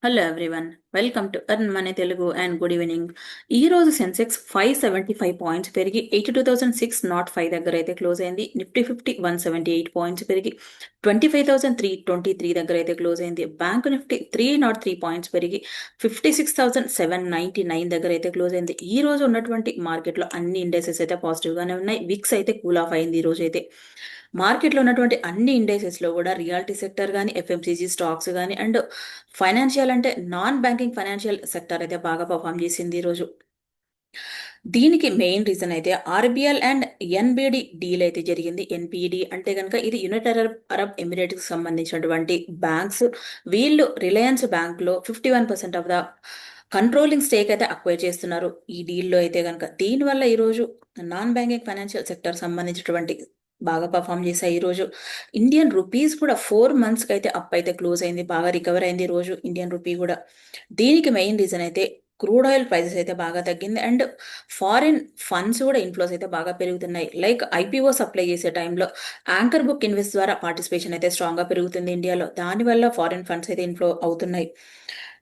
Hello everyone, welcome to earn money Telugu and good evening. ఈ రోజు Sensex 575 points పెరిగి 82,605 దగ్గర అయితే క్లోజ్ అయింది. నిఫ్టీ 178 పాయింట్స్ పెరిగి 25,323 దగ్గర అయితే క్లోజ్ అయింది. బ్యాంక్ నిఫ్టీ 303 పాయింట్స్ పెరిగి 56,799 దగ్గర అయితే క్లోజ్ అయింది. ఈ రోజు ఉన్నటువంటి మార్కెట్లో అన్ని ఇండెక్సెస్ అయితే పాజిటివ్ గానే ఉన్నాయి. విక్స్ అయితే కూల్ ఆఫ్ అయింది. ఈ రోజు అయితే మార్కెట్లో ఉన్నటువంటి అన్ని ఇండెక్సెస్ లో కూడా రియాలిటీ సెక్టర్ కానీ, ఎఫ్ఎంసీజీ స్టాక్స్ కానీ అండ్ ఫైనాన్షియల్ అంటే నాన్ బ్యాంకింగ్ ఫైనాన్షియల్ సెక్టర్ అయితే బాగా పర్ఫామ్ చేసింది ఈ రోజు. దీనికి మెయిన్ రీజన్ అయితే ఆర్బిఎల్ అండ్ ఎన్బిడి డీల్ అయితే జరిగింది. ఎన్పిడి అంటే కనుక ఇది యునైటెడ్ అరబ్ ఎమిరేట్స్ కి సంబంధించినటువంటి బ్యాంక్స్. వీళ్ళు రిలయన్స్ బ్యాంక్ లో 51% ఆఫ్ ద కంట్రోలింగ్ స్టేక్ అయితే అక్వైర్ చేస్తున్నారు ఈ డీల్లో అయితే కనుక. దీనివల్ల ఈరోజు నాన్ బ్యాంకింగ్ ఫైనాన్షియల్ సెక్టర్ సంబంధించినటువంటి బాగా పర్ఫామ్ చేశాయి. ఈ రోజు ఇండియన్ రూపీస్ కూడా 4 మంత్స్కి అయితే అప్ అయితే క్లోజ్ అయింది, బాగా రికవర్ అయింది ఈ రోజు ఇండియన్ రూపీ కూడా. దీనికి మెయిన్ రీజన్ అయితే క్రూడ్ ఆయిల్ ప్రైసెస్ అయితే బాగా తగ్గింది అండ్ ఫారిన్ ఫండ్స్ కూడా ఇన్ఫ్లోస్ అయితే బాగా పెరుగుతున్నాయి. లైక్ ఐపీఓ సప్లై చేసే టైంలో యాంకర్ బుక్ ఇన్వెస్ట్ ద్వారా పార్టిసిపేషన్ అయితే స్ట్రాంగ్ గా పెరుగుతుంది ఇండియాలో. దానివల్ల ఫారిన్ ఫండ్స్ అయితే ఇన్ఫ్లో అవుతున్నాయి.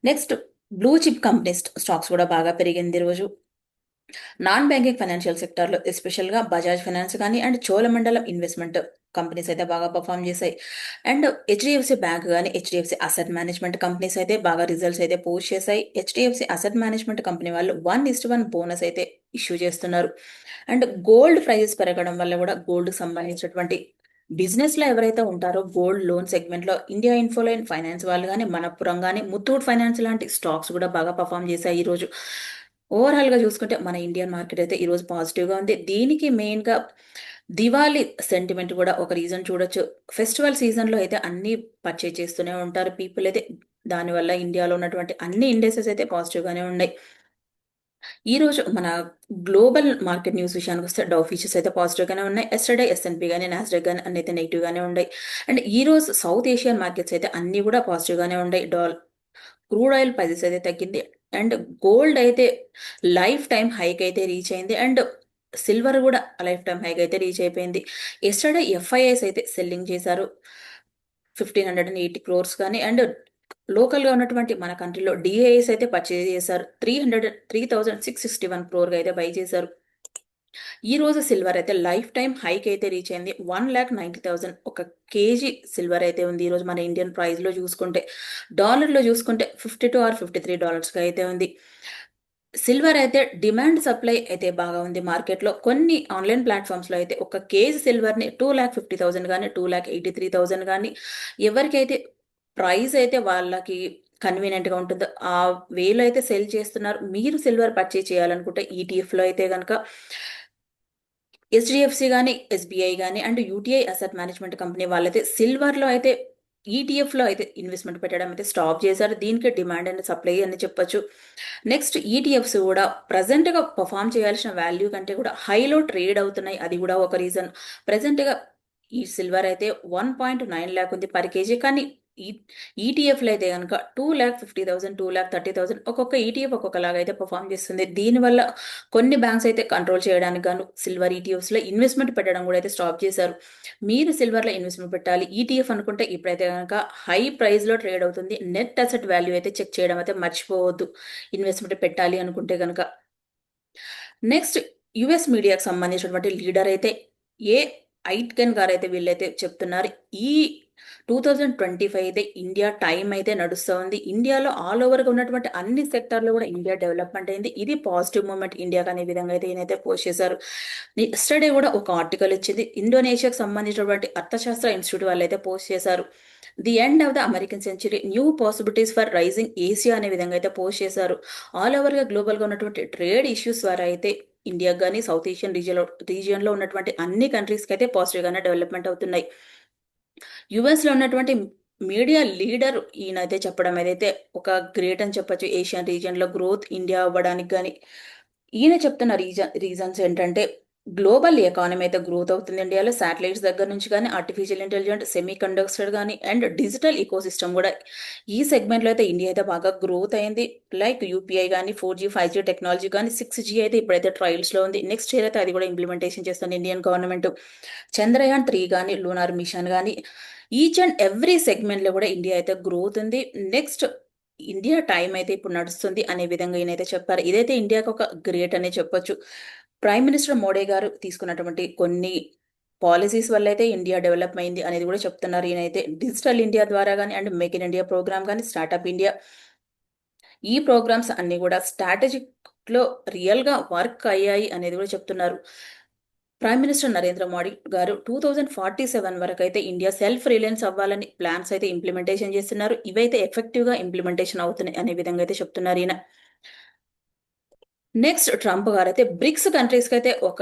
Next blue chip companies stocks కూడా బాగా పెరిగింది ఈ రోజు. నాన్ బ్యాంకింగ్ ఫైనాన్షియల్ సెక్టార్లో ఎస్పెషల్గా బజాజ్ ఫైనాన్స్ కానీ అండ్ చోళమండలం ఇన్వెస్ట్మెంట్ కంపెనీస్ అయితే బాగా పర్ఫామ్ చేశాయి. అండ్ హెచ్డిఎఫ్సి బ్యాంక్ కానీ హెచ్డిఎఫ్సి అసెట్ మేనేజ్మెంట్ కంపెనీస్ అయితే బాగా రిజల్ట్స్ అయితే పోస్ట్ చేశాయి. హెచ్డిఎఫ్సి అసెట్ మేనేజ్మెంట్ కంపెనీ వాళ్ళు 1:1 బోనస్ అయితే ఇష్యూ చేస్తున్నారు. అండ్ గోల్డ్ ప్రైజెస్ పెరగడం వల్ల కూడా గోల్డ్ సంబంధించినటువంటి బిజినెస్ లో ఎవరైతే ఉంటారో గోల్డ్ లోన్ సెగ్మెంట్ లో ఇండియా ఇన్ఫోలైన్ ఫైనాన్స్ వాళ్ళు కానీ, మనప్పురం కానీ, ముత్తూట్ ఫైనాన్స్ లాంటి స్టాక్స్ కూడా బాగా పర్ఫామ్ చేశాయి ఈ రోజు. ఓవరాల్ గా చూసుకుంటే మన ఇండియన్ మార్కెట్ అయితే ఈ రోజు పాజిటివ్ గా ఉంది. దీనికి మెయిన్ గా దివాళీ సెంటిమెంట్ కూడా ఒక రీజన్ చూడొచ్చు. ఫెస్టివల్ సీజన్ లో అయితే అన్ని పర్చేజ్ చేస్తూనే ఉంటారు పీపుల్ అయితే. దానివల్ల ఇండియాలో ఉన్నటువంటి అన్ని ఇండెక్సెస్ అయితే పాజిటివ్ గానే ఉన్నాయి. ఈ రోజు మన గ్లోబల్ మార్కెట్ న్యూస్ విషయానికి వస్తే డౌ ఫీచర్స్ అయితే పాజిటివ్ గానే ఉన్నాయి. ఎస్టర్డే ఎస్ఎన్పి కానీ, నాస్డాక్ కానీ అన్ని అయితే నెగిటివ్ గానే ఉన్నాయి. అండ్ ఈ రోజు సౌత్ ఏషియన్ మార్కెట్స్ అయితే అన్ని కూడా పాజిటివ్ గానే ఉన్నాయి. క్రూడ్ ఆయిల్ ప్రైజెస్ అయితే తగ్గింది అండ్ గోల్డ్ అయితే లైఫ్ టైం హైక్ అయితే రీచ్ అయింది అండ్ సిల్వర్ కూడా లైఫ్ టైం హైక్ అయితే రీచ్ అయిపోయింది. ఎస్టర్డే ఎఫ్ఐఎస్ అయితే సెల్లింగ్ చేశారు 1,580 crores కానీ అండ్ లోకల్ గా ఉన్నటువంటి మన కంట్రీలో డిఐఎస్ అయితే పర్చేజ్ చేశారు 3,661 crore అయితే బై చేశారు. ఈ రోజు సిల్వర్ అయితే లైఫ్ టైం హైక్ అయితే రీచ్ అయింది 1,90,000 ఒక కేజీ సిల్వర్ అయితే ఉంది ఈ రోజు మన ఇండియన్ ప్రైస్ లో చూసుకుంటే. డాలర్ లో చూసుకుంటే $52 or $53 గా అయితే ఉంది. సిల్వర్ అయితే డిమాండ్ సప్లై అయితే బాగా ఉంది మార్కెట్ లో. కొన్ని ఆన్లైన్ ప్లాట్ఫామ్స్ లో అయితే ఒక కేజీ సిల్వర్ ని 2,50,000 కానీ 2,83,000 కానీ ఎవరికైతే ప్రైస్ అయితే వాళ్ళకి కన్వీనియంట్ గా ఉంటుందో ఆ వేలో అయితే సెల్ చేస్తున్నారు. మీరు సిల్వర్ పర్చేజ్ చేయాలనుకుంటే ఈటీఎఫ్ లో అయితే కనుక హెచ్డిఎఫ్సి కానీ, ఎస్బీఐ కానీ and UTI asset management company వాళ్ళైతే సిల్వర్ లో అయితే ఈటీఎఫ్ లో అయితే ఇన్వెస్ట్మెంట్ పెట్టడం అయితే స్టాప్ చేశారు. దీనికి డిమాండ్ అండ్ సప్లై అని చెప్పొచ్చు. నెక్స్ట్ ఈటీఎఫ్స్ కూడా ప్రజెంట్ గా పర్ఫామ్ చేయాల్సిన వాల్యూ కంటే కూడా హైలో ట్రేడ్ అవుతున్నాయి. అది కూడా ఒక రీజన్. ప్రజెంట్ గా ఈ సిల్వర్ అయితే 1.9 lakh ఉంది పర్ కేజీ. కానీ ఈటీఎఫ్ లో అయితే కనుక 2,50,000, 2,30,000 ఒక్కొక్క ఈటీఎఫ్ ఒక్కొక్కలాగా అయితే పర్ఫామ్ చేస్తుంది. దీనివల్ల కొన్ని బ్యాంక్స్ అయితే కంట్రోల్ చేయడానికి గాను సిల్వర్ ఈటీఎఫ్స్ లో ఇన్వెస్ట్మెంట్ పెట్టడం కూడా అయితే స్టాప్ చేశారు. మీరు సిల్వర్ లో ఇన్వెస్ట్మెంట్ పెట్టాలి ఈటీఎఫ్ అనుకుంటే ఇప్పుడైతే కనుక హై ప్రైస్ లో ట్రేడ్ అవుతుంది. నెట్ అసెట్ వాల్యూ అయితే చెక్ చేయడం అయితే మర్చిపోవద్దు ఇన్వెస్ట్మెంట్ పెట్టాలి అనుకుంటే కనుక. నెక్స్ట్ యుఎస్ మీడియాకి సంబంధించినటువంటి లీడర్ అయితే ఏ ఐట్కెన్ గారు అయితే వీళ్ళైతే చెప్తున్నారు ఈ 2025 అయితే ఇండియా టైం అయితే నడుస్తూ ఉంది. ఇండియాలో ఆల్ ఓవర్ గా ఉన్నటువంటి అన్ని సెక్టార్లో కూడా ఇండియా డెవలప్మెంట్ అయింది. ఇది పాజిటివ్ మూమెంట్ ఇండియాకి అనే విధంగా అయితే ఈయనైతే పోస్ట్ చేశారు. ఎస్టర్డే కూడా ఒక ఆర్టికల్ ఇచ్చింది ఇండోనేషియాకి సంబంధించినటువంటి అర్థశాస్త్ర ఇన్స్టిట్యూట్ వాళ్ళు అయితే పోస్ట్ చేశారు. The end of the American century new possibilities for rising Asia అనే విధంగా అయితే పోస్ట్ చేశారు. ఆల్ ఓవర్ గా గ్లోబల్ గా ఉన్నటువంటి ట్రేడ్ ఇష్యూస్ ద్వారా అయితే ఇండియా కానీ సౌత్ ఏషియన్ రీజియన్ లో ఉన్నటువంటి అన్ని కంట్రీస్ కి అయితే పాజిటివ్ గానే డెవలప్మెంట్ అవుతున్నాయి. యుఎస్ లో ఉన్నటువంటి మీడియా లీడర్ ఈయనైతే చెప్పడం ఏదైతే ఒక గ్రేట్ అని చెప్పొచ్చు. ఏషియన్ రీజియన్ లో గ్రోత్ ఇండియా అవ్వడానికి కానీ ఈయన చెప్తున్న రీజన్స్ ఏంటంటే గ్లోబల్ ఎకానమీ అయితే గ్రోత్ అవుతుంది ఇండియాలో. శాటిలైట్స్ దగ్గర నుంచి కానీ ఆర్టిఫిషియల్ ఇంటెలిజెంట్, సెమీ కండక్టర్ కానీ అండ్ డిజిటల్ ఈకో సిస్టమ్ కూడా ఈ సెగ్మెంట్ లో అయితే ఇండియా అయితే బాగా గ్రోత్ అయింది. లైక్ యూపీఐ కానీ 4G 5G టెక్నాలజీ కానీ 6G అయితే ఇప్పుడైతే ట్రయల్స్ లో ఉంది. నెక్స్ట్ ఇయర్ అయితే అది కూడా ఇంప్లిమెంటేషన్ చేస్తుంది ఇండియన్ గవర్నమెంట్. చంద్రయాన్ 3 కానీ లూనార్ మిషన్ కానీ ఈచ్ అండ్ ఎవ్రీ సెగ్మెంట్ లో కూడా ఇండియా అయితే గ్రోత్ ఉంది. నెక్స్ట్ ఇండియా టైం అయితే ఇప్పుడు నడుస్తుంది అనే విధంగా ఈయనైతే చెప్పారు. ఇదైతే ఇండియాకి ఒక గ్రేట్ అనే చెప్పొచ్చు. ప్రైమ్ మినిస్టర్ మోడీ గారు తీసుకున్నటువంటి కొన్ని పాలిసీస్ వల్లైతే ఇండియా డెవలప్ అయింది అనేది కూడా చెప్తున్నారు ఈయనైతే. డిజిటల్ ఇండియా ద్వారా గాని and make in India program గాని, స్టార్టప్ ఇండియా ఈ ప్రోగ్రామ్స్ అన్నీ కూడా స్ట్రాటజిక్‌లో రియల్‌గా వర్క్ అయ్యాయి అనేది కూడా చెప్తున్నారు. ప్రైమ్ మినిస్టర్ నరేంద్ర మోడీ గారు 2047 వరకైతే ఇండియా సెల్ఫ్ రిలయన్స్ అవ్వాలని ప్లాన్స్ అయితే ఇంప్లిమెంటేషన్ చేస్తున్నారు. ఇవైతే ఎఫెక్టివ్‌గా ఇంప్లిమెంటేషన్ అవుతున్నాయి అనే విధంగా అయితే చెప్తున్నారు ఈయన. నెక్స్ట్ ట్రంప్ గారైతే బ్రిక్స్ కంట్రీస్‌కైతే ఒక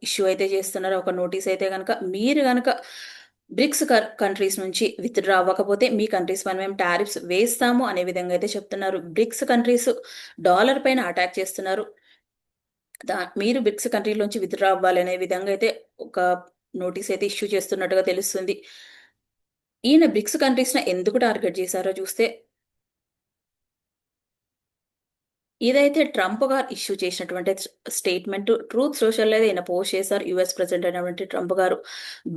ఇష్యూ అయితే చేస్తున్నారు. ఒక నోటీస్ అయితే గనక మీరు గనక బ్రిక్స్ కంట్రీస్ నుంచి విత్‌డ్రా అవ్వకపోతే మీ కంట్రీస్ పైన మేము టారిఫ్స్ వేస్తాము అనే విధంగా అయితే చెప్తున్నారు. బ్రిక్స్ కంట్రీస్ డాలర్ పైన అటాక్ చేస్తున్నారు. మీరు బ్రిక్స్ కంట్రీలోంచి విత్‌డ్రా అవ్వాలనే విధంగా అయితే ఒక నోటీస్ అయితే ఇష్యూ చేస్తున్నట్టుగా తెలుస్తుంది. ఈయన బ్రిక్స్ కంట్రీస్‌ని ఎందుకు టార్గెట్ చేశారో చూస్తే ఇదైతే ట్రంప్ గారు ఇష్యూ చేసినటువంటి స్టేట్మెంట్ ట్రూత్ సోషల్‌లో ఈయన పోస్ట్ చేశారు. యూఎస్ ప్రెసిడెంట్ అయినటువంటి ట్రంప్ గారు.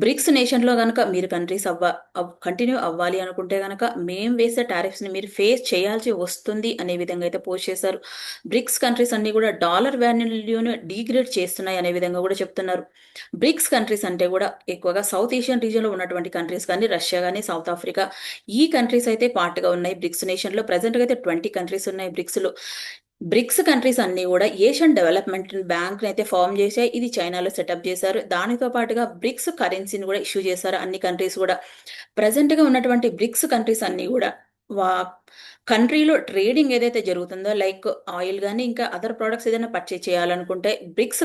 బ్రిక్స్ నేషన్‌లో గనక మీరు కంట్రీస్ కంటిన్యూ అవ్వాలి అనుకుంటే గనక మేము వేసే టారిఫ్స్‌ని మీరు ఫేస్ చేయాల్సి వస్తుంది అనే విధంగా అయితే పోస్ట్ చేశారు. బ్రిక్స్ కంట్రీస్ అన్నీ కూడా డాలర్ వాల్యూని డీగ్రేడ్ చేస్తున్నాయి అనే విధంగా కూడా చెప్తున్నారు. బ్రిక్స్ కంట్రీస్ అంటే కూడా ఎక్కువగా సౌత్ ఏషియన్ రీజియన్‌లో ఉన్నటువంటి కంట్రీస్ కానీ, రష్యా గాని, సౌత్ ఆఫ్రికా ఈ కంట్రీస్ అయితే పార్ట్‌గా ఉన్నాయి బ్రిక్స్ నేషన్‌లో. ప్రెజెంట్‌గా అయితే 20 కంట్రీస్ ఉన్నాయి బ్రిక్స్‌లో. బ్రిక్స్ కంట్రీస్ అన్నీ గూడా ఏషియన్ డెవలప్‌మెంట్ బ్యాంక్‌నయితే ఫార్మ్ జేశాయి. ఇది చైనాలో సెటప్ జేశారు. దానితో పాటుగా బ్రిక్స్ కరెన్సీని గూడా ఇష్యూ చేశారు అన్ని కంట్రీస్ గూడా. ప్రెజెంట్‌గా ఉన్నటువంటి బ్రిక్స్ కంట్రీస్ అన్నీ గూడా వా కంట్రీలో ట్రేడింగ్ ఏదైతే జరుగుతుందో లైక్ ఆయిల్ గాని, ఇంకా అదర్ ప్రొడక్ట్స్ ఏదైనా పర్చేజ్ చేయాలనుకుంటే బ్రిక్స్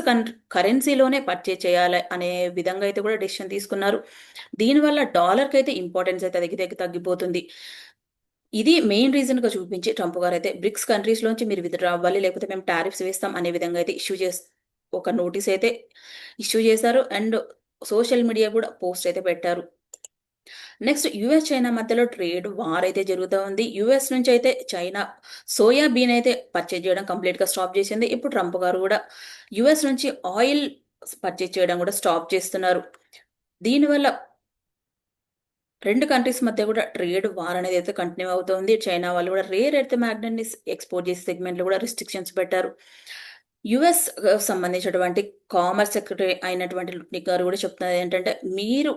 కరెన్సీలోనే పర్చేజ్ చేయాలి అనే విధంగా అయితే కూడా డెసిషన్ తీసుకున్నారు. దీనివల్ల డాలర్‌కైతే ఇంపార్టెన్స్ అయితే తగ్గిపోతుంది. ఇది మెయిన్ రీజన్‌గా చూపించి ట్రంప్ గారైతే బ్రిక్స్ కంట్రీస్‌లోంచి మీరు విత్‌డ్రా అవ్వాలి. లేకపోతే మేము టారిఫ్స్ వేస్తాం అనే విధంగా అయితే ఒక నోటీస్ అయితే ఇష్యూ చేశారు. అండ్ సోషల్ మీడియా కూడా పోస్ట్ అయితే పెట్టారు. నెక్స్ట్ యూఎస్, చైనా మధ్యలో ట్రేడ్ వార్ అయితే జరుగుతా ఉంది. యూఎస్ నుంచి అయితే చైనా సోయా బీన్ అయితే పర్చేజ్ చేయడం కంప్లీట్‌గా స్టాప్ చేసింది. ఇప్పుడు ట్రంప్ గారు కూడా యూఎస్ నుంచి ఆయిల్ పర్చేజ్ చేయడం కూడా స్టాప్ చేస్తున్నారు. దీనివల్ల 2 కంట్రీస్ మధ్య కూడా ట్రేడ్ వార్ అనేదైతే కంటిన్యూ అవుతోంది. చైనా వాళ్ళు కూడా రేర్ ఎర్త్ మ్యాగ్నెట్‌ని ఎక్స్‌పోర్ట్ చేసే సెగ్మెంట్‌లో కూడా రిస్ట్రిక్షన్స్ పెట్టారు. యూఎస్ సంబంధించినటువంటి కామర్స్ సెక్రటరీ అయినటువంటి లుట్నిక్ గారు కూడా చెప్తున్నది ఏంటంటే, మీరు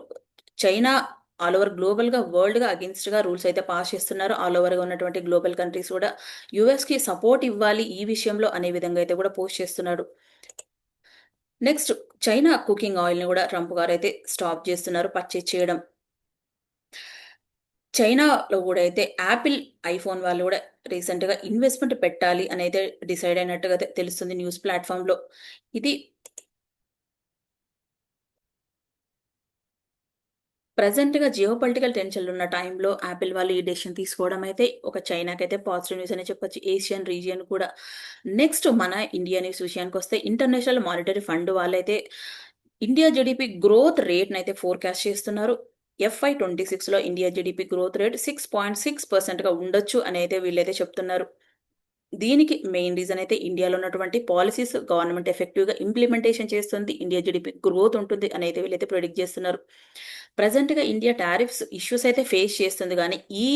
చైనా ఆల్ ఓవర్ గ్లోబల్‌గా, వరల్డ్‌గా అగెయిన్స్ట్‌గా రూల్స్ అయితే పాస్ చేస్తున్నారు. ఆల్ ఓవర్‌గా ఉన్నటువంటి గ్లోబల్ కంట్రీస్ కూడా యూఎస్‌కి సపోర్ట్ ఇవ్వాలి ఈ విషయంలో అనే విధంగా అయితే కూడా పోస్ట్ చేస్తున్నాడు. నెక్స్ట్ చైనా కుకింగ్ ఆయిల్‌ని కూడా ట్రంప్ గారైతే స్టాప్ చేస్తున్నారు పర్చేజ్ చేయడం. చైనాలో గూడా అయితే యాపిల్, ఐఫోన్ వాళ్ళు గూడా రీసెంట్‌గా ఇన్వెస్ట్‌మెంట్ పెట్టాలి అనైతే డిసైడ్ అయినట్టుగా తెలుస్తుంది న్యూస్ ప్లాట్‌ఫార్మ్‌లో. ఇది ప్రెజెంట్‌గా జియోపొలిటికల్ టెన్షన్‌లున్న టైంలో యాపిల్ వాళ్ళు ఈ డెసిషన్ తీసుకోవడం అయితే ఒక చైనాకైతే పాజిటివ్ న్యూస్ అనే చెప్పొచ్చు. ఏషియన్ రీజియన్ కూడా. నెక్స్ట్ మన ఇండియా న్యూస్ విషయానికొస్తే ఇంటర్నేషనల్ మానిటరీ ఫండ్ వాళ్ళైతే ఇండియా జీడీపీ గ్రోత్ రేట్‌నైతే ఫోర్‌కాస్ట్ చేస్తున్నారు. FY 26లో ఇండియా జీడీపీ గ్రోత్ రేట్ 6.6%గా ఉండొచ్చు అని అయితే వీళ్ళైతే చెప్తున్నారు. దీనికి మెయిన్ రీజన్ అయితే ఇండియాలో ఉన్నటువంటి పాలిసీస్ గవర్నమెంట్ ఎఫెక్టివ్‌గా ఇంప్లిమెంటేషన్ చేస్తుంది. ఇండియా జీడీపీ గ్రోత్ ఉంటుంది అని అయితే వీళ్ళైతే ప్రెడిక్ట్ చేస్తున్నారు. ప్రెజెంట్‌గా ఇండియా టారిఫ్స్ ఇష్యూస్ అయితే ఫేస్ చేస్తుంది గానీ, ఈ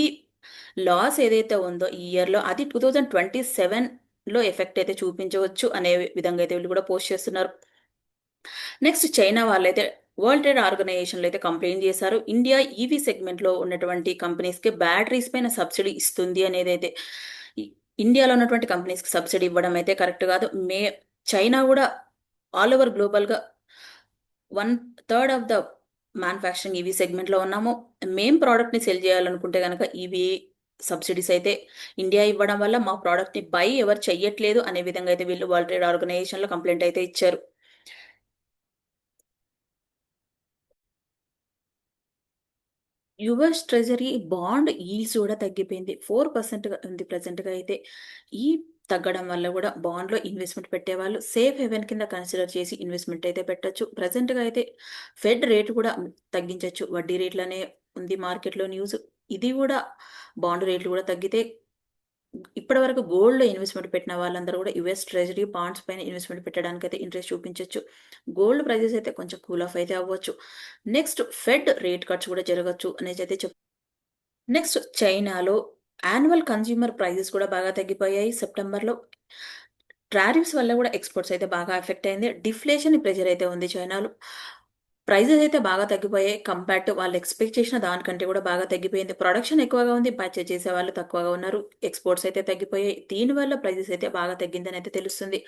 లాస్ ఏదైతే ఉందో ఈ ఇయర్‌లో అది 2027లో ఎఫెక్ట్ అయితే చూపించవచ్చు అనే విధంగా అయితే వీళ్ళు కూడా పోస్ట్ చేస్తున్నారు. నెక్స్ట్ చైనా వాళ్ళైతే వరల్డ్ ట్రేడ్ ఆర్గనైజేషన్‌లో అయితే కంప్లెయింట్ చేశారు. ఇండియా ఈవీ సెగ్మెంట్‌లో ఉన్నటువంటి కంపెనీస్‌కి బ్యాటరీస్ పైన సబ్సిడీ ఇస్తుంది అనేదైతే ఇ ఇండియాలో ఉన్నటువంటి కంపెనీస్‌కి సబ్సిడీ ఇవ్వడం అయితే కరెక్ట్ కాదు. చైనా గూడా ఆల్ ఓవర్ గ్లోబల్‌గా 1/3 ఆఫ్ ద మ్యానుఫ్యాక్చరింగ్ ఈవీ సెగ్మెంట్‌లో ఉన్నాము. మేం ప్రొడక్ట్‌ని సెల్ చేయాలనుకుంటే గనక ఈవీ సబ్సిడీస్ అయితే ఇండియా ఇవ్వడం వల్ల మా ప్రొడక్ట్‌ని బై ఎవరు చెయ్యట్లేదు అనే విధంగా అయితే వీళ్ళు వరల్డ్ ట్రేడ్ ఆర్గనైజేషన్‌లో కంప్లెయింట్ అయితే ఇచ్చారు. యుఎస్ ట్రెజరీ బాండ్ ఈల్డ్స్ గూడా తగ్గిపోయింది. 4%గా ఉంది ప్రెజెంట్‌గా అయితే. ఈ తగ్గడం వల్ల గూడా బాండ్‌లో ఇన్వెస్ట్‌మెంట్ పెట్టేవాళ్ళు సేఫ్ హెవెన్ కింద కన్సిడర్ చేసి ఇన్వెస్ట్‌మెంట్ అయితే పెట్టొచ్చు. ప్రెజెంట్‌గా అయితే ఫెడ్ రేట్ కూడా తగ్గించొచ్చు. వడ్డీ రేట్లనే ఉంది మార్కెట్‌లో న్యూస్. ఇది గూడా బాండ్ రేట్లు గూడా తగ్గితే ఇప్పటివరకు గోల్డ్‌లో ఇన్వెస్ట్‌మెంట్ పెట్టిన వాళ్ళందరూ గూడా యూఎస్ ట్రెజరీ బాండ్స్ పైన ఇన్వెస్ట్‌మెంట్ పెట్టడానికైతే ఇంట్రెస్ట్ చూపించొచ్చు. గోల్డ్ ప్రైజెస్ అయితే కొంచెం కూల్ ఆఫ్ అయితే అవ్వచ్చు. నెక్స్ట్ ఫెడ్ రేట్ కట్స్ గూడా జరగొచ్చు అనేసైతే నెక్స్ట్ చైనాలో యాన్యువల్ కన్స్యూమర్ ప్రైజెస్ కూడా బాగా తగ్గిపోయాయి సెప్టెంబర్‌లో. టారిఫ్స్ వల్ల కూడా ఎక్స్‌పోర్ట్స్ అయితే బాగా ఎఫెక్ట్ అయింది. డిఫ్లేషన్ ప్రెషర్ అయితే ఉంది చైనాలో. ప్రైజెస్ అయితే బాగా తగ్గిపోయాయి. కంపేర్ టు వాళ్ళు ఎక్స్‌పెక్ట్ చేసిన దానికంటే కూడా బాగా తగ్గిపోయింది. ప్రొడక్షన్ ఎక్కువగా ఉంది. పర్చేజ్ చేసేవాళ్ళు తక్కువగా ఉన్నారు. ఎక్స్‌పోర్ట్స్ అయితే తగ్గిపోయాయి. దీనివల్ల ప్రైజెస్ అయితే బాగా తగ్గిందని అయితే తెలుస్తుంది.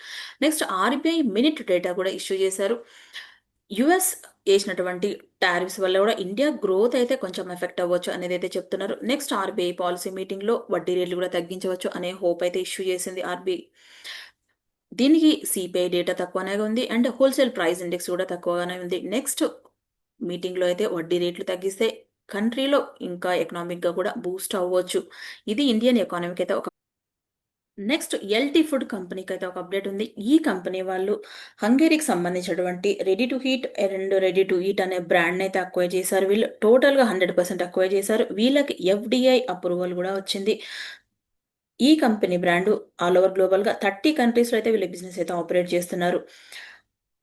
నెక్స్ట్ ఆర్‌బీఐ మినిట్ డేటా కూడా ఇష్యూ చేశారు. యూఎస్ ఏసినటువంటి టారిఫ్స్ వల్ల కూడా ఇండియా గ్రోత్ అయితే కొంచెం ఎఫెక్ట్ అవ్వచ్చు అనేదైతే చెప్తున్నారు. నెక్స్ట్ ఆర్‌బీఐ పాలసీ మీటింగ్‌లో వడ్డీ రేట్లు కూడా తగ్గించవచ్చు అనే హోప్ అయితే ఇష్యూ చేసింది ఆర్‌బీఐ. దీనికి సిపిఐ డేటా తక్కువనే ఉంది. అండ్ హోల్‌సేల్ ప్రైస్ ఇండెక్స్ కూడా తక్కువగానే ఉంది. నెక్స్ట్ మీటింగ్‌లో అయితే వడ్డీ రేట్లు తగ్గిస్తే కంట్రీలో ఇంకా ఎకనామిక్‌గా కూడా బూస్ట్ అవ్వచ్చు. ఇది ఇండియన్ ఎకానమీకి అయితే ఒక నెక్స్ట్ ఎల్‌టి ఫుడ్ కంపెనీకైతే ఒక అప్డేట్ ఉంది. ఈ కంపెనీ వాళ్ళు హంగేరీకి సంబంధించినటువంటి ready to heat and ready to eat అనే బ్రాండ్‌నైతే అక్వైర్ చేశారు. వీళ్ళు టోటల్‌గా 100% అక్వైర్ చేశారు. వీళ్ళకి ఎఫ్‌డిఐ అప్రూవల్ గూడా వచ్చింది. ఈ కంపెనీ బ్రాండు ఆల్ ఓవర్ గ్లోబల్‌గా 30 కంట్రీస్‌లో అయితే వీళ్ళ బిజినెస్ అయితే ఆపరేట్ చేస్తున్నారు.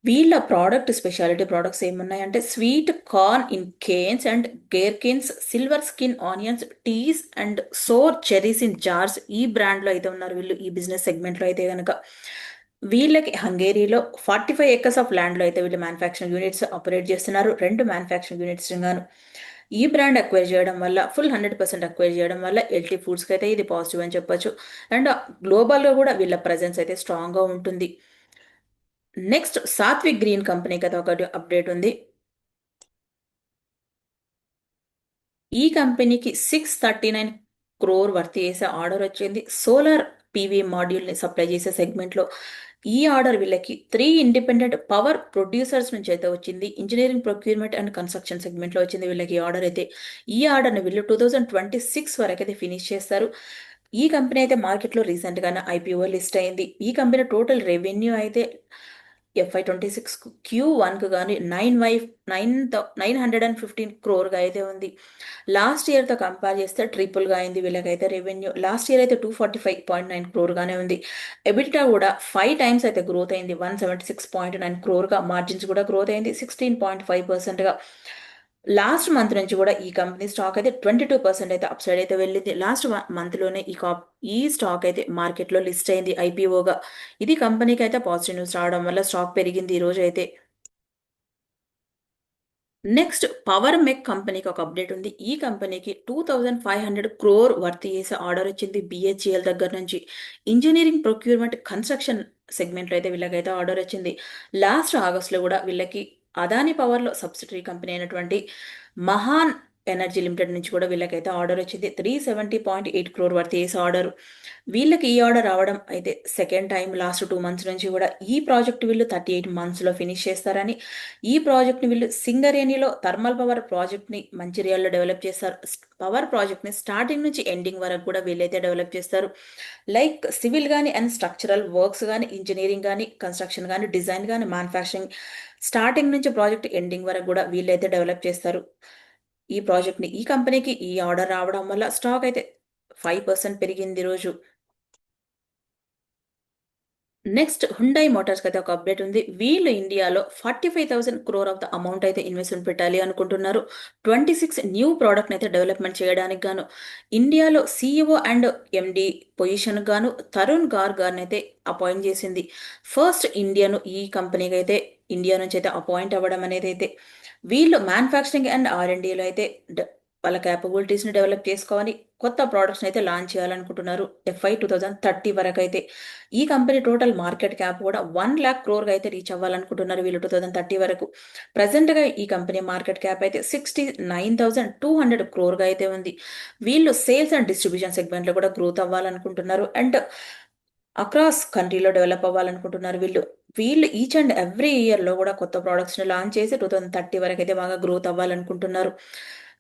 వీళ్ళ ప్రొడక్ట్ స్పెషాలిటీ ప్రొడక్ట్స్ ఏమున్నాయంటే sweet corn in cans and gherkins, silver skin onions, టీస్ and sour cherries in jars. ఈ బ్రాండ్‌లో అయితే ఉన్నారు వీళ్ళు ఈ బిజినెస్ సెగ్మెంట్‌లో అయితే గనక. వీళ్ళకి హంగేరీలో 45 ఎకర్స్ ఆఫ్ ల్యాండ్‌లో అయితే వీళ్ళు మ్యానుఫ్యాక్చరింగ్ యూనిట్స్ ఆపరేట్ చేస్తున్నారు. 2 మ్యానుఫ్యాక్చరింగ్ యూనిట్స్ గాను. ఈ బ్రాండ్ అక్వైర్ చేయడం వల్ల ఫుల్ 100% అక్వైర్ చేయడం వల్ల ఎల్‌టి ఫుడ్స్‌కి అయితే ఇది పాజిటివ్ అని చెప్పొచ్చు. అండ్ గ్లోబల్‌గా కూడా వీళ్ళ ప్రెజెన్స్ అయితే స్ట్రాంగ్‌గా ఉంటుంది. నెక్స్ట్ సాత్విక్ గ్రీన్ కంపెనీకి అయితే ఒకటి అప్డేట్ ఉంది. ఈ కంపెనీకి 639 క్రోర్ వర్త్ చేసే ఆర్డర్ వచ్చింది. సోలార్ పీవీ మాడ్యూల్‌ని సప్లై చేసే సెగ్మెంట్‌లో. ఈ ఆర్డర్ వీళ్ళకి 3 ఇండిపెండెంట్ పవర్ ప్రొడ్యూసర్స్ నుంచి అయితే వచ్చింది. ఇంజినీరింగ్ ప్రొక్యూర్‌మెంట్ అండ్ కన్‌స్ట్రక్షన్ సెగ్మెంట్‌లో వచ్చింది వీళ్ళకి ఈ ఆర్డర్ అయితే. ఈ ఆర్డర్‌ని వీళ్ళు 2026 వరకైతే ఫినిష్ చేస్తారు. ఈ కంపెనీ అయితే మార్కెట్‌లో రీసెంట్‌గానే ఐపీఓ లిస్ట్ అయింది. ఈ కంపెనీ టోటల్ రెవెన్యూ అయితే ఎఫ్ఐ 26 Q1కు గాని 915 క్రోర్‌గా అయితే ఉంది. లాస్ట్ ఇయర్‌తో కంపేర్ చేస్తే ట్రిపుల్‌గా అయింది వీళ్ళకైతే రెవెన్యూ. లాస్ట్ ఇయర్ అయితే 245.9 క్రోర్‌గానే ఉంది. ఎబిటా కూడా 5 టైమ్స్ అయితే గ్రోత్ అయింది. 176.9 క్రోర్‌గా మార్జిన్స్ కూడా గ్రోత్ అయింది. 16.5%గా. లాస్ట్ మంత్ నుంచి కూడా ఈ కంపెనీ స్టాక్ అయితే 22% అయితే అప్‌సైడ్ అయితే వెళ్ళింది. లాస్ట్ మంత్‌లోనే ఈ స్టాక్ అయితే మార్కెట్‌లో లిస్ట్ అయింది ఐపీఓగా. ఇది కంపెనీకి అయితే పాజిటివ్ న్యూస్ రావడం వల్ల స్టాక్ పెరిగింది ఈ రోజైతే. నెక్స్ట్ పవర్ మెక్ కంపెనీకి ఒక అప్డేట్ ఉంది. ఈ కంపెనీకి 2500 క్రోర్ వర్త్ చేసే ఆర్డర్ వచ్చింది బిహెచ్ఈఎల్ దగ్గర నుంచి. ఇంజినీరింగ్ ప్రొక్యూర్‌మెంట్ కన్‌స్ట్రక్షన్ సెగ్మెంట్‌లో అయితే వీళ్ళకైతే ఆర్డర్ వచ్చింది. లాస్ట్ ఆగస్ట్‌లో కూడా వీళ్ళకి అదాని పవర్‌లో సబ్సిడరీ కంపెనీ అయినటువంటి మహాన్ ఎనర్జీ లిమిటెడ్ నుంచి కూడా వీళ్ళకైతే ఆర్డర్ వచ్చింది. 370.8 క్రోర్ వర్త్ చేసే ఆర్డర్. వీళ్ళకి ఈ ఆర్డర్ రావడం అయితే సెకండ్ టైమ్ లాస్ట్ 2 మంత్స్ నుంచి కూడా ఈ ప్రాజెక్ట్ వీళ్ళు 38 మంత్స్‌లో ఫినిష్ చేస్తారని, ఈ ప్రాజెక్ట్‌ని వీళ్ళు సింగరేణిలో థర్మల్ పవర్ ప్రాజెక్ట్‌ని మంచిర్యాలలో డెవలప్ చేస్తారు. పవర్ ప్రాజెక్ట్‌ని స్టార్టింగ్ నుంచి ఎండింగ్ వరకు కూడా వీళ్ళైతే డెవలప్ చేస్తారు. లైక్ సివిల్ గాని అండ్ స్ట్రక్చరల్ వర్క్స్ గాని, ఇంజినీరింగ్ గాని, కన్‌స్ట్రక్షన్ గాని, డిజైన్ గాని, మ్యానుఫ్యాక్చరింగ్ స్టార్టింగ్ నుంచి ప్రాజెక్ట్ ఎండింగ్ వరకు కూడా వీళ్ళైతే డెవలప్ చేస్తారు. ఈ ప్రాజెక్ట్‌ని. ఈ కంపెనీకి ఈ ఆర్డర్ రావడం వల్ల స్టాక్ అయితే 5% పెరిగింది ఈరోజు. నెక్స్ట్ హుండై మోటార్స్‌కైతే ఒక అప్డేట్ ఉంది. వీళ్ళు ఇండియాలో 45,000 క్రోర్ ఆఫ్ ద అమౌంట్ అయితే ఇన్వెస్ట్‌మెంట్ పెట్టాలి అనుకుంటున్నారు. 26 న్యూ ప్రొడక్ట్‌నైతే డెవలప్‌మెంట్ చేయడానికి గాను. ఇండియాలో సీఈఓ అండ్ ఎండీ పొజిషన్‌కి గాను తరుణ్ గార్గ్‌నైతే అపాయింట్ చేసింది. ఫస్ట్ ఇండియన్ ఈ కంపెనీకైతే ఇండియా నుంచి అయితే అపాయింట్ అవ్వడం అనేదైతే వీళ్ళు మ్యానుఫ్యాక్చరింగ్ అండ్ ఆర్&డీలో అయితే వాళ్ళ కేపబిలిటీస్‌ని డెవలప్ చేసుకోవాలి. కొత్త ప్రొడక్ట్స్‌ని అయితే లాంచ్ చేయాలనుకుంటున్నారు. ఎఫ్ఐ 2030 వరకైతే. ఈ కంపెనీ టోటల్ మార్కెట్ క్యాప్ కూడా 1,00,000 క్రోర్‌గా అయితే రీచ్ అవ్వాలనుకుంటున్నారు వీళ్ళు 2030 వరకు. ప్రెజెంట్‌గా ఈ కంపెనీ మార్కెట్ క్యాప్ అయితే 69,200 క్రోర్‌గా అయితే ఉంది. వీళ్ళు సేల్స్ అండ్ డిస్ట్రిబ్యూషన్ సెగ్మెంట్‌లో కూడా గ్రోత్ అవ్వాలనుకుంటున్నారు. అండ్ అక్రాస్ కంట్రీలో డెవలప్ అవ్వాలనుకుంటున్నారు వీళ్ళు. వీళ్ళు ఈచ్ అండ్ ఎవ్రీ ఇయర్‌లో కూడా కొత్త ప్రొడక్ట్స్‌ని లాంచ్ చేసి 2030 వరకైతే బాగా గ్రోత్ అవ్వాలనుకుంటున్నారు.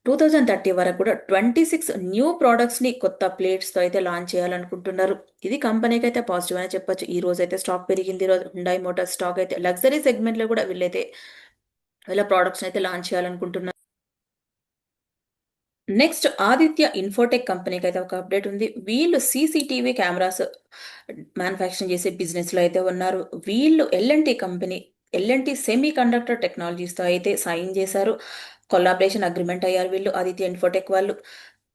2030 వరకు కూడా 26 న్యూ ప్రొడక్ట్స్‌ని కొత్త ప్లేట్స్‌తో అయితే లాంచ్ చేయాలనుకుంటున్నారు. ఇది కంపెనీకైతే పాజిటివ్ అనే చెప్పొచ్చు. ఈ రోజైతే స్టాక్ పెరిగింది. ఈరోజు హుండాయ్ మోటార్స్ స్టాక్ అయితే లగ్జరీ సెగ్మెంట్‌లో కూడా వీళ్ళైతే వీళ్ళ ప్రొడక్ట్స్‌ని అయితే లాంచ్ చేయాలనుకుంటున్నారు. నెక్స్ట్ ఆదిత్య ఇన్ఫోటెక్ కంపెనీకైతే ఒక అప్డేట్ ఉంది. వీళ్ళు సీసీటీవీ కెమెరాస్ మ్యానుఫ్యాక్చరింగ్ చేసే బిజినెస్‌లో అయితే ఉన్నారు. వీళ్ళు L and T company, L and T semiconductor టెక్నాలజీస్‌తో అయితే సైన్ చేశారు. కొలాబరేషన్ అగ్రీమెంట్ అయ్యారు వీళ్ళు ఆదిత్య ఇన్ఫోటెక్ వాళ్ళు.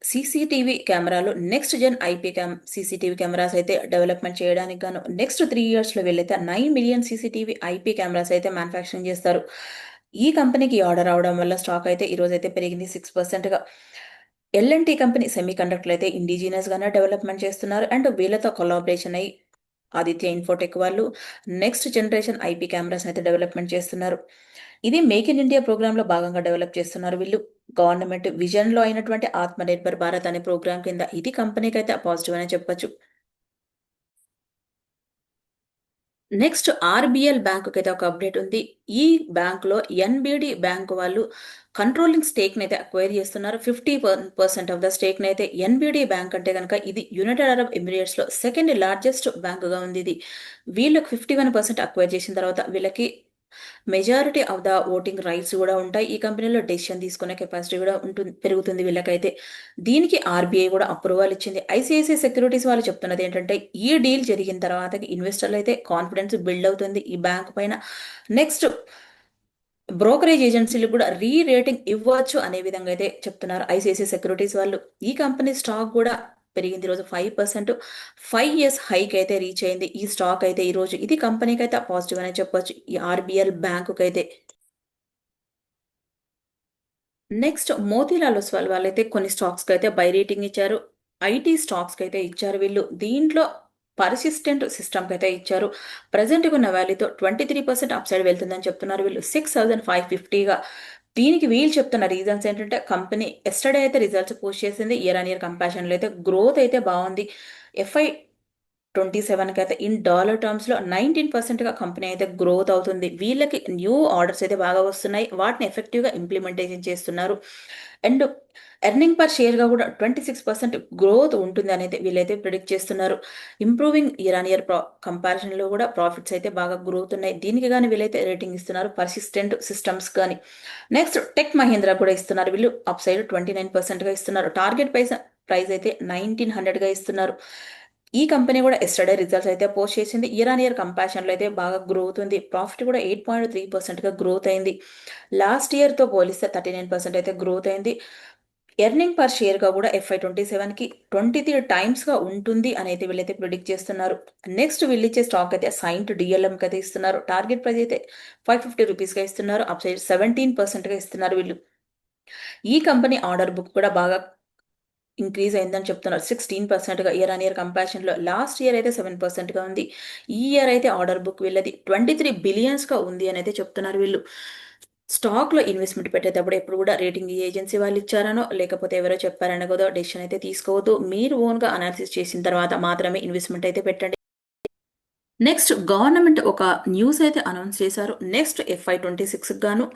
సీసీటీవీ కెమెరాలు next gen IP CCTV cameras అయితే డెవలప్మెంట్ చేయడానికి గాను నెక్స్ట్ 3 ఇయర్స్లో వీళ్ళైతే 9 మిలియన్ సీసీటీవీ ఐపీ కెమెరాస్ అయితే మ్యానుఫ్యాక్చరింగ్ చేస్తారు. ఈ కంపెనీకి ఆర్డర్ అవడం వల్ల స్టాక్ అయితే ఈరోజు అయితే పెరిగింది 6%గా. ఎల్ఎన్టీ కంపెనీ సెమీ కండక్టర్లు అయితే ఇండిజినియస్ గానే డెవలప్మెంట్ చేస్తున్నారు. అండ్ వీళ్ళతో కొలాబరేషన్ అయ్యి ఆదిత్య ఇన్ఫోటెక్ వాళ్ళు నెక్స్ట్ జనరేషన్ ఐపీ కెమెరాస్ అయితే డెవలప్మెంట్ చేస్తున్నారు. ఇది మేక్ ఇన్ ఇండియా ప్రోగ్రామ్ లో భాగంగా డెవలప్ చేస్తున్నారు వీళ్ళు. గవర్నమెంట్ విజన్ లో అయినటువంటి ఆత్మ నిర్భర్ భారత్ అనే ప్రోగ్రామ్ కింద ఇది కంపెనీకి అయితే పాజిటివ్ అనే చెప్పొచ్చు. నెక్స్ట్ ఆర్బిఎల్ బ్యాంకు అయితే ఒక అప్డేట్ ఉంది. ఈ బ్యాంకులో ఎన్బిడి బ్యాంక్ వాళ్ళు కంట్రోలింగ్ స్టేక్ అయితే అక్వైర్ చేస్తున్నారు. 50% ఆఫ్ ద స్టేక్ అయితే ఎన్బిడి బ్యాంక్ అంటే కనుక ఇది యునైటెడ్ అరబ్ ఎమిరేట్స్ లో సెకండ్ లార్జెస్ట్ బ్యాంకుగా ఉంది. ఇది వీళ్ళకి 51% అక్వైర్ చేసిన తర్వాత వీళ్ళకి majority of the voting rights కూడా ఉంటాయి. ఈ కంపెనీలో డెసిషన్ తీసుకునే కెపాసిటీ కూడా పెరుగుతుంది వీళ్ళకైతే. దీనికి ఆర్బీఐ కూడా అప్రూవల్ ఇచ్చింది. ఐసిఐసిఐ సెక్యూరిటీస్ వాళ్ళు చెప్తున్నది ఏంటంటే ఈ డీల్ జరిగిన తర్వాత ఇన్వెస్టర్లు అయితే కాన్ఫిడెన్స్ బిల్డ్ అవుతుంది ఈ బ్యాంక్ పైన. నెక్స్ట్ బ్రోకరేజ్ ఏజెన్సీలు కూడా రేటింగ్ ఇవ్వచ్చు అనే విధంగా అయితే చెప్తున్నారు ఐసిఐసిఐ సెక్యూరిటీస్ వాళ్ళు. ఈ కంపెనీ స్టాక్ కూడా పెరిగింది ఈరోజు 5%. 5 ఇయర్స్ హైక్ అయితే రీచ్ అయింది ఈ స్టాక్ అయితే ఈరోజు. ఇది కంపెనీకి అయితే పాజిటివ్ అనే చెప్పొచ్చు ఈ ఆర్బిఎల్ బ్యాంకుకి అయితే. నెక్స్ట్ మోతీలాల్ ఒస్వాల్ వాళ్ళైతే కొన్ని స్టాక్స్కి అయితే బై రేటింగ్ ఇచ్చారు. ఐటీ స్టాక్స్కి అయితే ఇచ్చారు వీళ్ళు. దీంట్లో పర్సిస్టెంట్ సిస్టమ్కి అయితే ఇచ్చారు. ప్రజెంట్ ఉన్న వాల్యూతో 23% అప్ సైడ్ వెళ్తుందని చెప్తున్నారు వీళ్ళు 6550గా. దీనికి వీళ్ళు చెప్తున్న రీజన్స్ ఏంటంటే కంపెనీ ఎస్టర్డే అయితే రిజల్ట్స్ పోస్ట్ చేసింది. ఇయర్ ఆన్ ఇయర్ కంపారిజన్లో అయితే గ్రోత్ అయితే బాగుంది. FY27కి అయితే ఇన్ డాలర్ టర్మ్స్లో 19%గా కంపెనీ అయితే గ్రోత్ అవుతుంది. వీళ్ళకి న్యూ ఆర్డర్స్ అయితే బాగా వస్తున్నాయి. వాటిని ఎఫెక్టివ్గా ఇంప్లిమెంటేషన్ చేస్తున్నారు. అండ్ ఎర్నింగ్ పర్ షేర్గా కూడా 26% గ్రోత్ ఉంటుంది అనేది వీళ్ళైతే ప్రిడిక్ట్ చేస్తున్నారు. ఇంప్రూవింగ్ ఇయర్ ఆన్ ఇయర్ కంపారిజన్లో కూడా ప్రాఫిట్స్ అయితే బాగా గ్రోత్ ఉన్నాయి. దీనికి కానీ వీళ్ళైతే రేటింగ్ ఇస్తున్నారు పర్సిస్టెంట్ సిస్టమ్స్ కానీ. నెక్స్ట్ టెక్ మహీంద్రా కూడా ఇస్తున్నారు వీళ్ళు. అప్ సైడ్ 29%గా ఇస్తున్నారు. టార్గెట్ ప్రైస్ అయితే 1900గా ఇస్తున్నారు. ఈ కంపెనీ కూడా ఎస్టర్డే రిజల్ట్స్ అయితే పోస్ట్ చేసింది. ఇయర్ ఆన్ ఇయర్ కంపారిజన్లో అయితే బాగా గ్రోత్ ఉంది. ప్రాఫిట్ కూడా 8.3%గా గ్రోత్ అయింది. లాస్ట్ ఇయర్తో పోలిస్తే 39% అయితే గ్రోత్ అయింది. ఎర్నింగ్ పర్ షేర్గా కూడా FY27కి 23 టైమ్స్గా ఉంటుంది అని అయితే వీళ్ళైతే ప్రిడిక్ట్ చేస్తున్నారు. నెక్స్ట్ వీళ్ళు ఇచ్చే స్టాక్ అయితే సైంట్ డిఎల్ఎంకి అయితే ఇస్తున్నారు. టార్గెట్ ప్రైస్ అయితే 550 రూపీస్గా ఇస్తున్నారు. అప్ సైడ్ 17%గా ఇస్తున్నారు వీళ్ళు. ఈ కంపెనీ ఆర్డర్ బుక్ కూడా బాగా ఇంక్రీజ్ అయిందని చెప్తున్నారు. 16%గా ఇయర్ ఆన్ ఇయర్ కంపారిజన్లో. లాస్ట్ ఇయర్ అయితే 7%గా ఉంది. ఈ ఇయర్ అయితే ఆర్డర్ బుక్ వీళ్ళది 23 బిలియన్స్గా ఉంది అని అయితే చెప్తున్నారు వీళ్ళు. స్టాక్లో ఇన్వెస్ట్మెంట్ పెట్టేటప్పుడు ఎప్పుడు కూడా రేటింగ్ ఏజెన్సీ వాళ్ళు ఇచ్చారనో లేకపోతే ఎవరో చెప్పారనో కదా డెసిషన్ అయితే తీసుకోవద్దు. మీరు ఓన్గా అనాలిసిస్ చేసిన తర్వాత మాత్రమే ఇన్వెస్ట్మెంట్ అయితే పెట్టండి. నెక్స్ట్ గవర్నమెంట్ ఒక న్యూస్ అయితే అనౌన్స్ చేశారు. నెక్స్ట్ FY26 గాను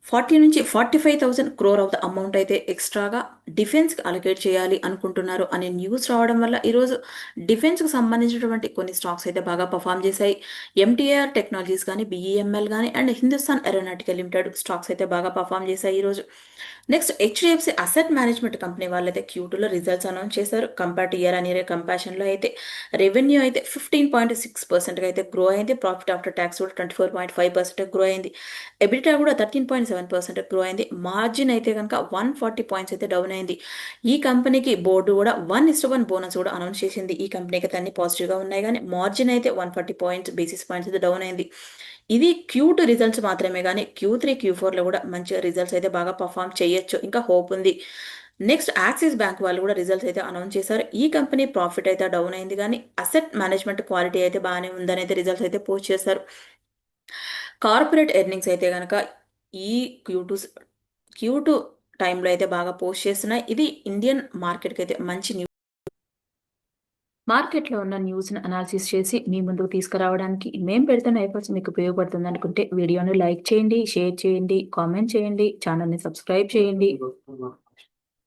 40 నుంచి 45,000 crore ఆఫ్ ద అమౌంట్ అయితే ఎక్స్ట్రాగా డిఫెన్స్కి అలొకేట్ చేయాలి అనుకుంటున్నారు అనే న్యూస్ రావడం వల్ల ఈరోజు డిఫెన్స్కి సంబంధించినటువంటి కొన్ని స్టాక్స్ అయితే బాగా పర్ఫామ్ చేశాయి. MTAR టెక్నాలజీస్ కానీ BEML కానీ and Hindustan Aeronautical Limited stocks అయితే బాగా పర్ఫామ్ చేశాయి ఈరోజు. Next HDFC asset management company వాళ్ళైతే Q2లో రిజల్ట్స్ అనౌన్స్ చేశారు. Compare to year on year కంపారిజన్లో అయితే రెవెన్యూ అయితే 15.6%గా అయితే గ్రో అయింది. ప్రాఫిట్ ఆఫ్టర్ ట్యాక్స్ కూడా 24.5% గ్రో అయింది. ఎబిటా కూడా 13.7% గ్రో అయింది. మార్జిన్ అయితే కనుక 140 పాయింట్స్ అయితే డౌన్ అయింది. ఈ కంపెనీకి బోర్డు కూడా 1:1 బోనస్ కూడా అనౌన్స్ చేసింది. ఈ కంపెనీకి అన్ని పాజిటివ్గా ఉన్నాయి కానీ మార్జిన్ అయితే 140 బేసిస్ పాయింట్స్ అయితే డౌన్ అయింది. ఇది Q2 రిజల్ట్స్ మాత్రమే కానీ Q3, Q4లో కూడా మంచి రిజల్ట్స్ అయితే బాగా పర్ఫామ్ చేయొచ్చు. ఇంకా హోప్ ఉంది. నెక్స్ట్ యాక్సిస్ బ్యాంక్ వాళ్ళు కూడా రిజల్ట్స్ అయితే అనౌన్స్ చేశారు. ఈ కంపెనీ ప్రాఫిట్ అయితే డౌన్ అయింది కానీ అసెట్ మేనేజ్మెంట్ క్వాలిటీ అయితే బాగానే ఉందని అయితే రిజల్ట్స్ అయితే పోస్ట్ చేశారు. కార్పొరేట్ ఎర్నింగ్స్ అయితే కనుక ఈ Q2 టైంలో అయితే బాగా పోస్ట్ చేస్తున్నాయి. ఇది ఇండియన్ మార్కెట్కి అయితే మంచి న్యూస్. మార్కెట్లో ఉన్న న్యూస్ని అనాలిసిస్ చేసి మీ ముందుకు తీసుకురావడానికి మేము పెడుతున్న ఎఫర్ట్స్ మీకు ఉపయోగపడుతుంది అనుకుంటే వీడియోని లైక్ చేయండి, షేర్ చేయండి, కామెంట్ చేయండి, ఛానల్ని సబ్స్క్రైబ్ చేయండి.